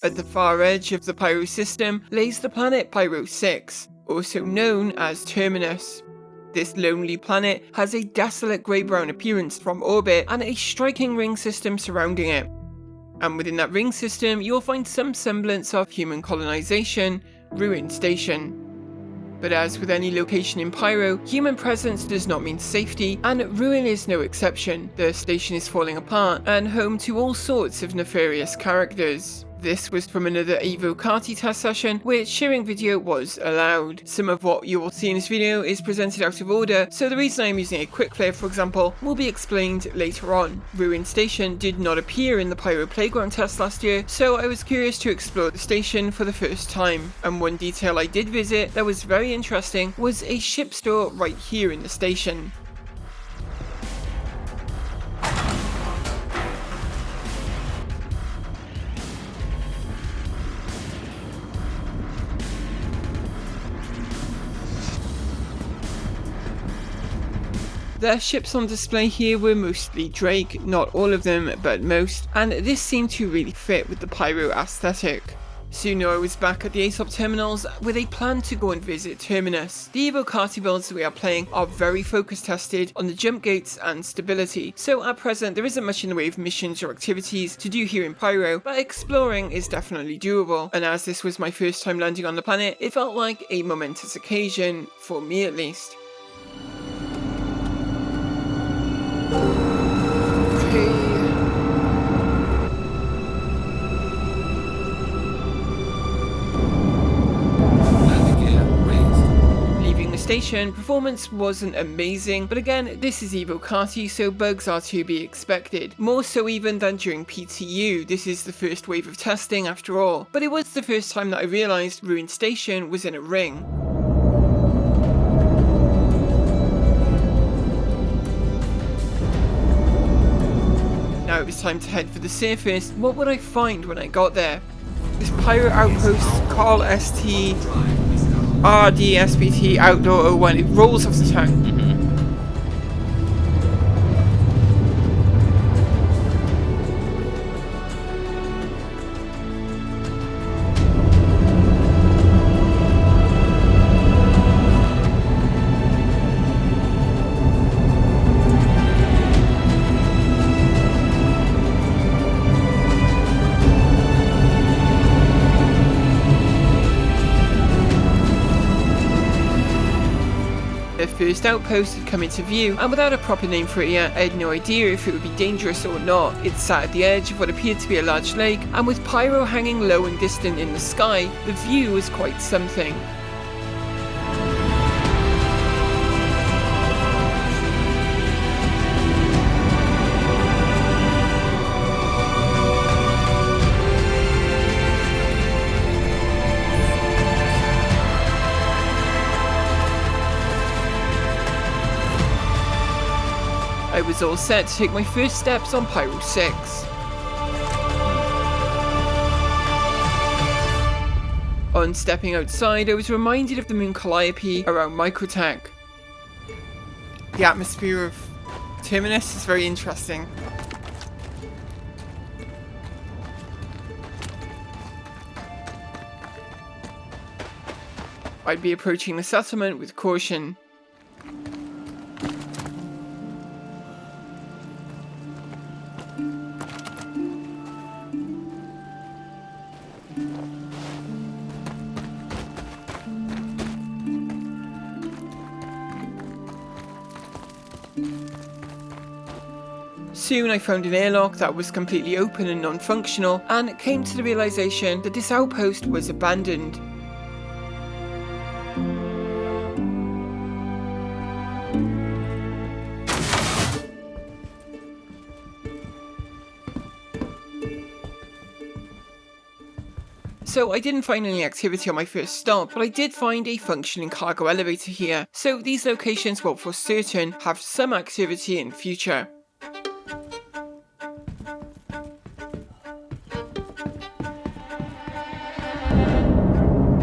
At the far edge of the Pyro System lays the planet Pyro 6, also known as Terminus. This lonely planet has a desolate grey-brown appearance from orbit and a striking ring system surrounding it. And within that ring system, you'll find some semblance of human colonization, Ruin Station. But as with any location in Pyro, human presence does not mean safety, and Ruin is no exception. The station is falling apart and home to all sorts of nefarious characters. This was from another Evocati test session, which sharing video was allowed. Some of what you will see in this video is presented out of order, so the reason I am using a quick play, for example, will be explained later on. Ruin Station did not appear in the Pyro Playground test last year, so I was curious to explore the station for the first time. And one detail I did visit that was very interesting was a ship store right here in the station. The ships on display here were mostly Drake, not all of them, but most, and this seemed to really fit with the Pyro aesthetic. Soon I was back at the ASOP terminals with a plan to go and visit Terminus. The Evocati builds that we are playing are very focus tested on the jump gates and stability, so at present there isn't much in the way of missions or activities to do here in Pyro, but exploring is definitely doable, and as this was my first time landing on the planet, it felt like a momentous occasion, for me at least. Leaving the station, performance wasn't amazing, but again, this is Evocati, so bugs are to be expected. More so even than during PTU, this is the first wave of testing after all. But it was the first time that I realised Ruin Station was in a ring. Now it was time to head for the surface. What would I find when I got there? This Pyro Outpost Carl ST RDSPT Outdoor 01. It rolls off the tongue. The first outpost had come into view, and without a proper name for it yet, I had no idea if it would be dangerous or not. It sat at the edge of what appeared to be a large lake, and with Pyro hanging low and distant in the sky, the view was quite something. I was all set to take my first steps on Pyro 6. On stepping outside, I was reminded of the moon calliope around Microtech. The atmosphere of Terminus is very interesting. I'd be approaching the settlement with caution. Soon I found an airlock that was completely open and non-functional, and came to the realization that this outpost was abandoned. So I didn't find any activity on my first stop, but I did find a functioning cargo elevator here, so these locations will for certain have some activity in future.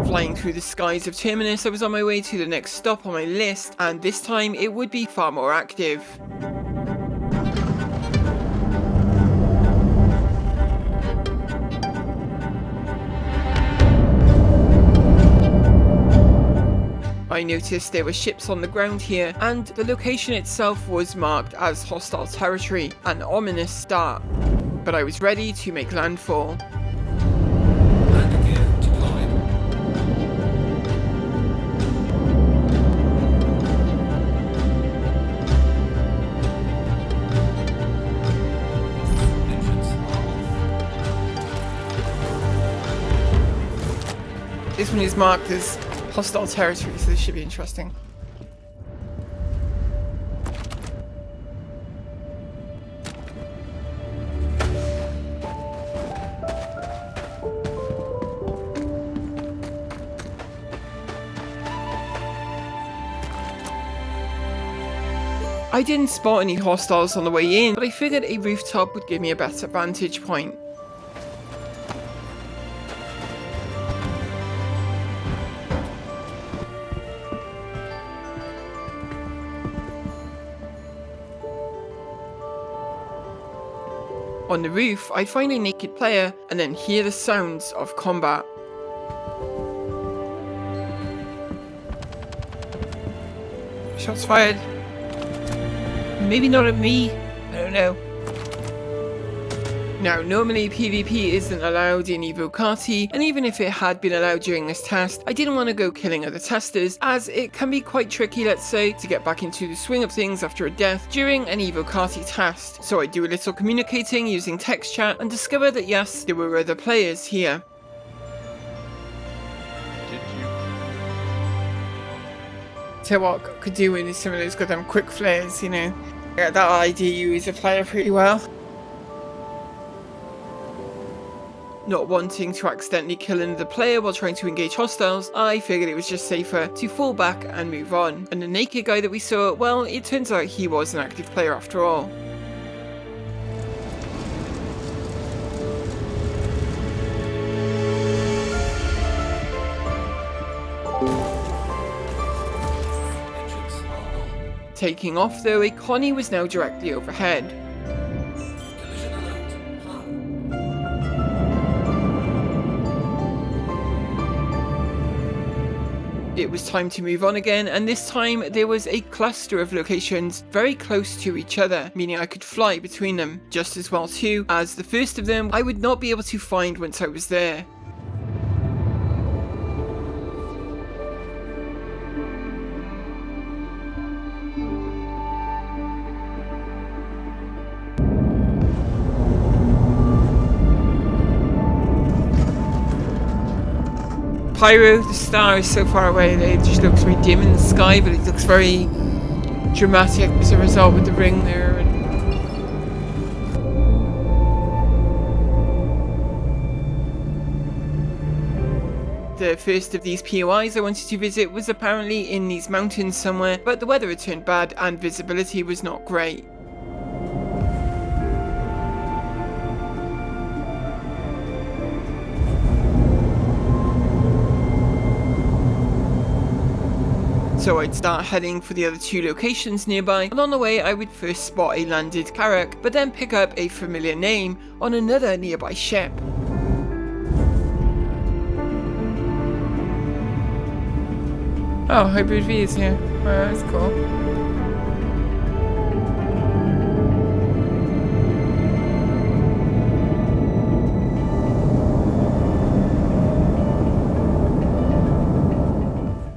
Flying through the skies of Terminus, I was on my way to the next stop on my list, and this time it would be far more active. I noticed there were ships on the ground here, and the location itself was marked as hostile territory, an ominous start. But I was ready to make landfall. Landing gear deployed. Engines off. This one is marked as hostile territory, so this should be interesting. I didn't spot any hostiles on the way in, but I figured a rooftop would give me a better vantage point. On the roof, I find a naked player and then hear the sounds of combat. Shots fired. Maybe not at me, I don't know. Now, normally PvP isn't allowed in Evocati, and even if it had been allowed during this test, I didn't want to go killing other testers, as it can be quite tricky, let's say, to get back into the swing of things after a death during an Evocati test. So I do a little communicating using text chat and discover that yes, there were other players here. Tell what I could do with some of those goddamn quick flares, you know. Yeah, that'll ID you as a player pretty well. Not wanting to accidentally kill another player while trying to engage hostiles, I figured it was just safer to fall back and move on. And the naked guy that we saw, well, it turns out he was an active player after all. Engines on. Taking off though, a Connie was now directly overhead. Collision alert. High. It was time to move on again, and this time there was a cluster of locations very close to each other, meaning I could fly between them just as well too, as the first of them I would not be able to find once I was there. Pyro, the star is so far away that it just looks very dim in the sky, but it looks very dramatic as a result with the ring there. And the first of these POIs I wanted to visit was apparently in these mountains somewhere, but the weather had turned bad and visibility was not great. So I'd start heading for the other two locations nearby, and on the way I would first spot a landed carrack, but then pick up a familiar name on another nearby ship. Oh, Hybrid V is here. Wow, that's cool.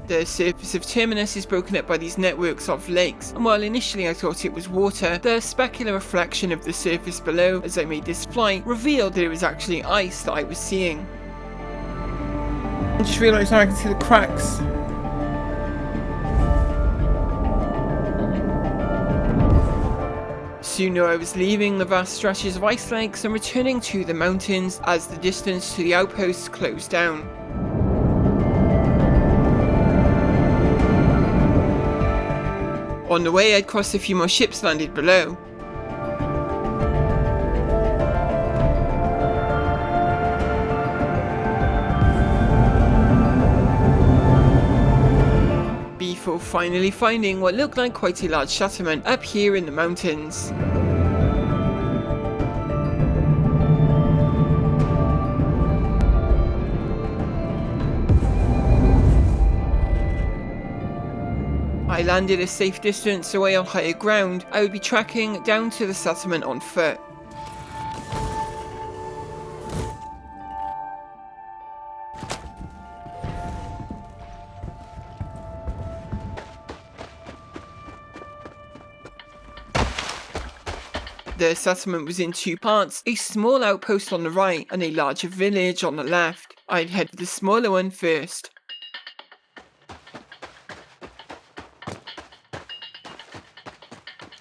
The surface of Terminus is broken up by these networks of lakes, and while initially I thought it was water, the specular reflection of the surface below as I made this flight revealed that it was actually ice that I was seeing. I just realised now I can see the cracks. Soon I was leaving the vast stretches of ice lakes and returning to the mountains as the distance to the outpost closed down. On the way, I'd crossed a few more ships landed below. Before finally finding what looked like quite a large settlement up here in the mountains. I landed a safe distance away on higher ground, I would be tracking down to the settlement on foot. The settlement was in two parts, a small outpost on the right and a larger village on the left. I'd head for the smaller one first.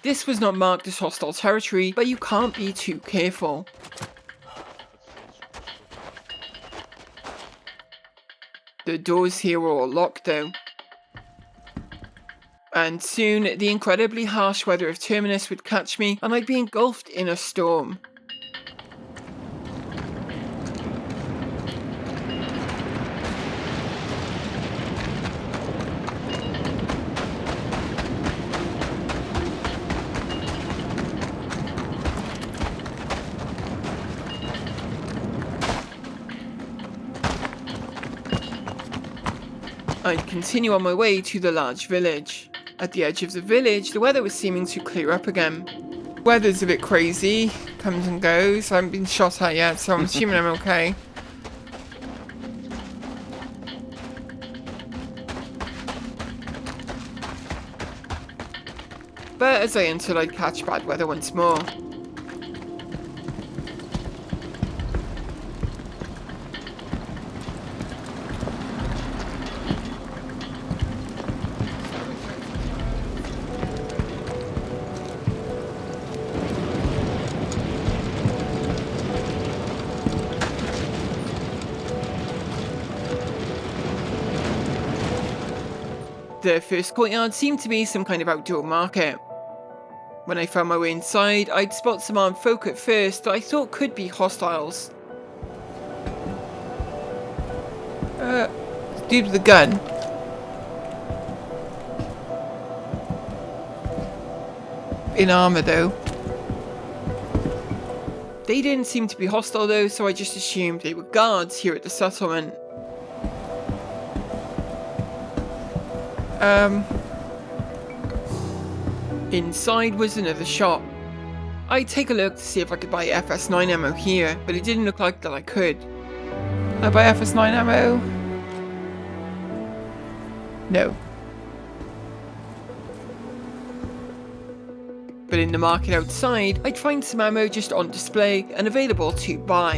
This was not marked as hostile territory, but you can't be too careful. The doors here were all locked though. And soon, the incredibly harsh weather of Terminus would catch me and I'd be engulfed in a storm. I'd continue on my way to the large village. At the edge of the village, the weather was seeming to clear up again. Weather's a bit crazy, comes and goes. I haven't been shot at yet, so I'm assuming I'm okay. But as I entered, I'd catch bad weather once more. The first courtyard seemed to be some kind of outdoor market. When I found my way inside, I'd spot some armed folk at first that I thought could be hostiles. Dude with the gun. In armor though. They didn't seem to be hostile though, so I just assumed they were guards here at the settlement. Inside was another shop. I'd take a look to see if I could buy FS9 ammo here, but it didn't look like that I could. I buy FS9 ammo? No. But in the market outside, I'd find some ammo just on display and available to buy.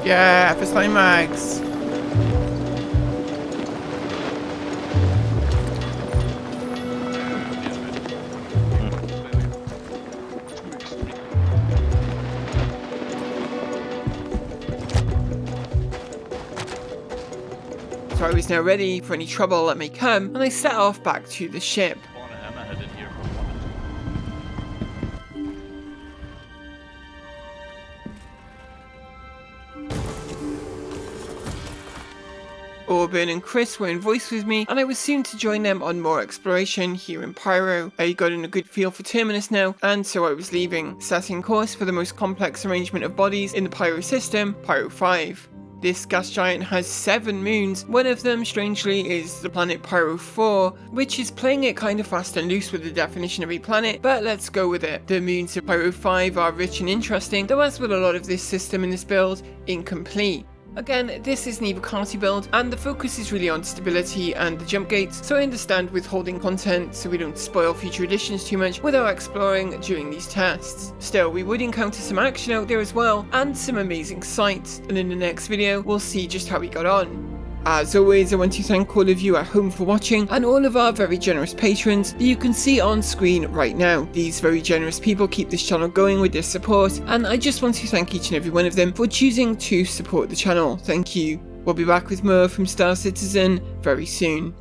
Yeah, FS9 mags. So I was now ready for any trouble that may come, and I set off back to the ship. Auburn and Chris were in voice with me, and I was soon to join them on more exploration here in Pyro. I had gotten a good feel for Terminus now, and so I was leaving, setting course for the most complex arrangement of bodies in the Pyro system, Pyro 5. This gas giant has 7 moons. One of them, strangely, is the planet Pyro 4, which is playing it kind of fast and loose with the definition of a planet, but let's go with it. The moons of Pyro 5 are rich and interesting, though as with a lot of this system in this build, incomplete. Again, this is an Evocati build, and the focus is really on stability and the jump gates, so I understand withholding content so we don't spoil future editions too much without exploring during these tests. Still, we would encounter some action out there as well, and some amazing sights, and in the next video, we'll see just how we got on. As always, I want to thank all of you at home for watching, and all of our very generous patrons that you can see on screen right now. These very generous people keep this channel going with their support, and I just want to thank each and every one of them for choosing to support the channel. Thank you. We'll be back with more from Star Citizen very soon.